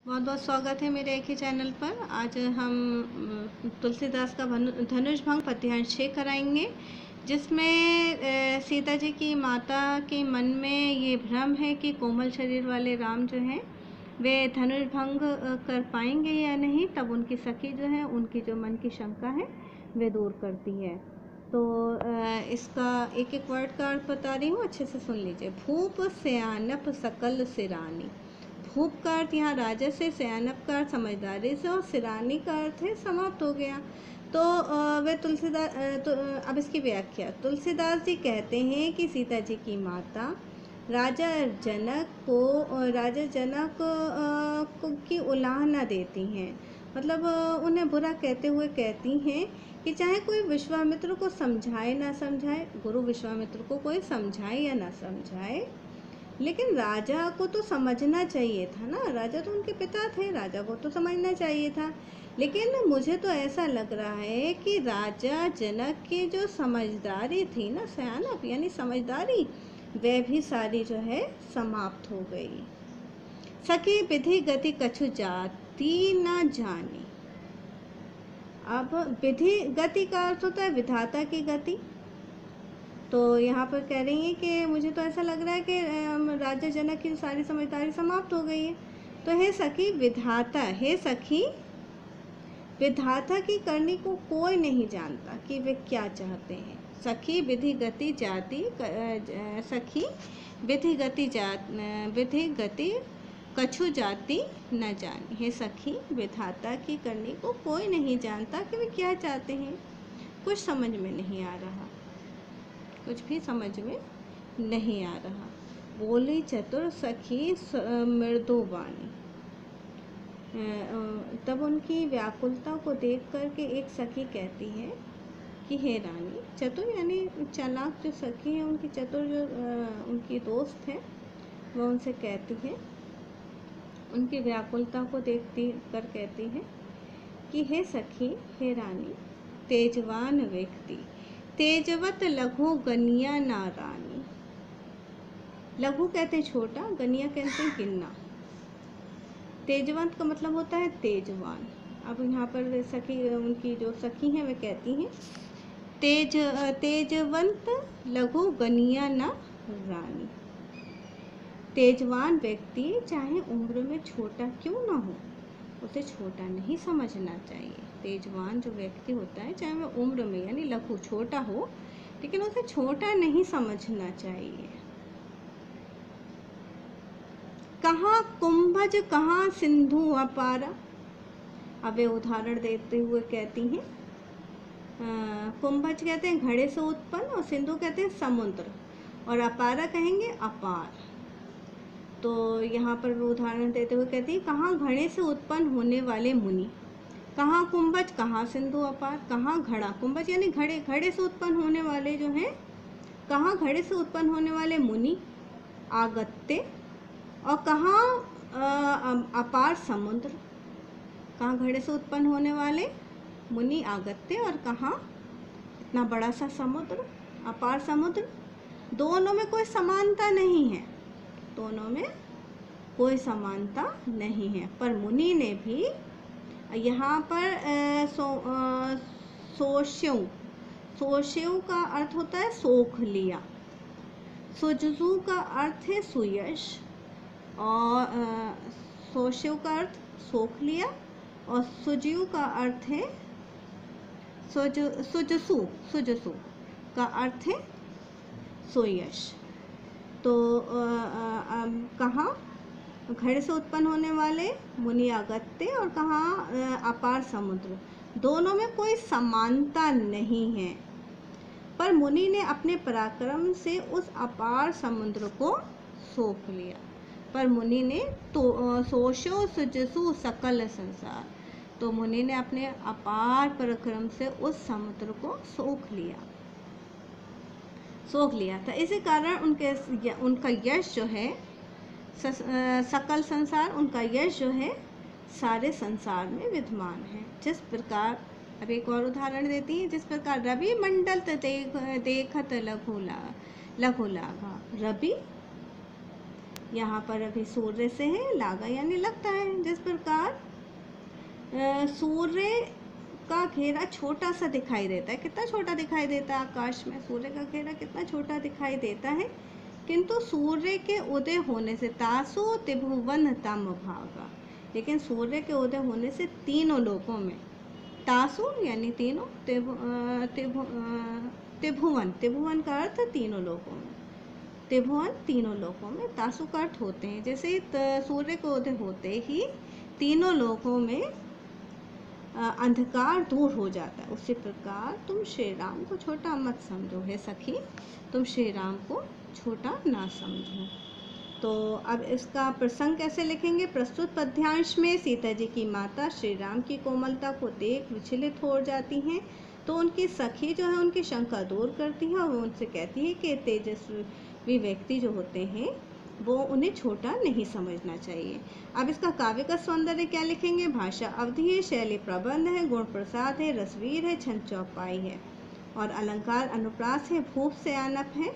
बहुत बहुत स्वागत है मेरे एक ही चैनल पर। आज हम तुलसीदास का धनुष भंग पद्यांश 6 कराएंगे, जिसमें सीता जी की माता के मन में ये भ्रम है कि कोमल शरीर वाले राम जो हैं वे धनुष भंग कर पाएंगे या नहीं। तब उनकी सखी जो है, उनकी जो मन की शंका है वे दूर करती है। तो इसका एक एक वर्ड का अर्थ बता रही हूँ, अच्छे से सुन लीजिए। भूप सयानप सकल सिरानी। भूप का अर्थ यहाँ राजा से, सयानप का अर्थ समझदारी से, और सिरानी का अर्थ है समाप्त हो गया। तो वे तुलसीदास तो अब इसकी व्याख्या। तुलसीदास जी कहते हैं कि सीता जी की माता राजा जनक की उलाहना देती हैं, मतलब उन्हें बुरा कहते हुए कहती हैं कि चाहे कोई विश्वामित्र को समझाए ना समझाए, गुरु विश्वामित्र को कोई समझाए या ना समझाए, लेकिन राजा को तो समझना चाहिए था ना। राजा तो उनके पिता थे, राजा को तो समझना चाहिए था। लेकिन मुझे तो ऐसा लग रहा है कि राजा जनक की जो समझदारी थी ना, सयानप यानी समझदारी, वह भी सारी जो है समाप्त हो गई। सखी विधि गति कछु जाती न जानी। अब विधि गति का अर्थ होता है विधाता की गति। तो यहाँ पर कह रही हैं कि मुझे तो ऐसा लग रहा है कि राजा जनक की सारी समझदारी समाप्त हो गई है। तो हे सखी विधाता, हे सखी विधाता की करनी को कोई नहीं जानता कि वे क्या चाहते हैं। सखी विधि गति जाति, सखी विधि गति कछु जाति न जानी। हे सखी विधाता की करनी को कोई नहीं जानता कि वे क्या चाहते हैं। कुछ समझ में नहीं आ रहा, कुछ भी समझ में नहीं आ रहा। बोली चतुर सखी मृदुवाणी। तब उनकी व्याकुलता को देख करके एक सखी कहती है कि हे रानी, चतुर यानी चालाक जो सखी है, उनकी चतुर जो उनकी दोस्त है, वह उनसे कहती है, उनकी व्याकुलता को देखती कर कहती है कि हे सखी, हे रानी, तेजवान व्यक्ति तेजवत लघु गनिया नारानी। लघु कहते हैं छोटा, गनिया कहते हैं गिनना। तेजवंत का मतलब होता है तेजवान। अब यहाँ पर सखी, उनकी जो सखी हैं वे कहती हैं तेजवंत लघु गनिया न रानी। तेजवान व्यक्ति चाहे उम्र में छोटा क्यों ना हो, उसे छोटा नहीं समझना चाहिए। तेजवान जो व्यक्ति होता है, चाहे वह उम्र में यानी लघु छोटा हो, लेकिन उसे छोटा नहीं समझना चाहिए। कहाँ कुंभज कहाँ सिंधु अपारा। अब वे उदाहरण देते हुए कहती हैं, कुंभज कहते हैं घड़े से उत्पन्न, और सिंधु कहते हैं समुद्र, और अपारा कहेंगे अपार। तो यहाँ पर उदाहरण देते हुए कहती है, कहाँ घड़े से उत्पन्न होने वाले मुनि, कहाँ कुंभज कहाँ सिंधु अपार। कहाँ घड़ा, कुंभज यानी घड़े, घड़े से उत्पन्न होने वाले जो हैं, कहाँ घड़े से उत्पन्न होने वाले मुनि आगत्य, और कहाँ अपार समुद्र। कहाँ घड़े से उत्पन्न होने वाले मुनि आगत्य, और कहाँ इतना बड़ा सा समुद्र, अपार समुद्र। दोनों में कोई समानता नहीं है, दोनों में कोई समानता नहीं है। पर मुनि ने भी यहाँ पर सोष्यु का अर्थ होता है सोख लिया, सुजसु का अर्थ है सुयश, और सोष्यु का अर्थ सोख लिया, और सुजयु का अर्थ है सुजसु का अर्थ है सोयश। तो कहाँ घड़े से उत्पन्न होने वाले मुनि अगत्य, और कहाँ अपार समुद्र। दोनों में कोई समानता नहीं है, पर मुनि ने अपने पराक्रम से उस अपार समुद्र को सोख लिया। पर मुनि ने तो सोशो सुजसु सकल संसार, तो मुनि ने अपने अपार पराक्रम से उस समुद्र को सोख लिया था। इसी कारण उनका यश जो है सकल संसार, उनका यश जो है सारे संसार में विद्यमान है। जिस प्रकार, अब एक और उदाहरण देती है, जिस प्रकार रवि मंडल देखत लघु लागा। रवि यहाँ पर अभी सूर्य से है, लागा यानी लगता है। जिस पर सूर्य का घेरा छोटा सा दिखाई देता है। कितना छोटा दिखाई देता है आकाश में, सूर्य का घेरा कितना छोटा दिखाई देता है। किंतु सूर्य के उदय होने से तासु त्रिभुवन तम भागा, लेकिन सूर्य के उदय होने से तीनों लोकों में, तासु यानी तीनों, त्रिभुवन, त्रिभुवन का अर्थ तीनों लोकों में, त्रिभुवन तीनों लोकों में, तासु का अर्थ होते हैं। जैसे ही सूर्य को उदय होते ही तीनों लोकों में अंधकार दूर हो जाता है। उसी प्रकार तुम श्री राम को छोटा मत समझो हे सखी, तुम श्री राम को छोटा ना समझो। तो अब इसका प्रसंग कैसे लिखेंगे। प्रस्तुत पद्यांश में सीता जी की माता श्री राम की कोमलता को देख विचलित हो जाती हैं, तो उनकी सखी जो है उनकी शंका दूर करती है और वो उनसे कहती है कि तेजस्वी व्यक्ति जो होते हैं वो उन्हें छोटा नहीं समझना चाहिए। अब इसका काव्य का सौंदर्य क्या लिखेंगे। भाषा अवधि है, शैली प्रबंध है, गुण प्रसाद है, रसवीर है, छंद चौपाई है और अलंकार अनुप्रास है, भूप से आनप है।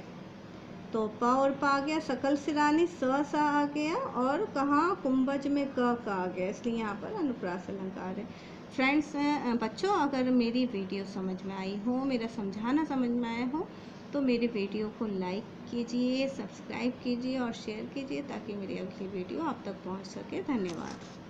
तो प और पा आ गया, सकल सिरानी स सा आ गया और कहाँ कुंभज में क का आ गया, इसलिए यहाँ पर अनुप्रास अलंकार है। फ्रेंड्स, बच्चों, अगर मेरी वीडियो समझ में आई हो, मेरा समझाना समझ में आया हो, तो मेरे वीडियो को लाइक कीजिए, सब्सक्राइब कीजिए और शेयर कीजिए ताकि मेरी अगली वीडियो आप तक पहुंच सके। धन्यवाद।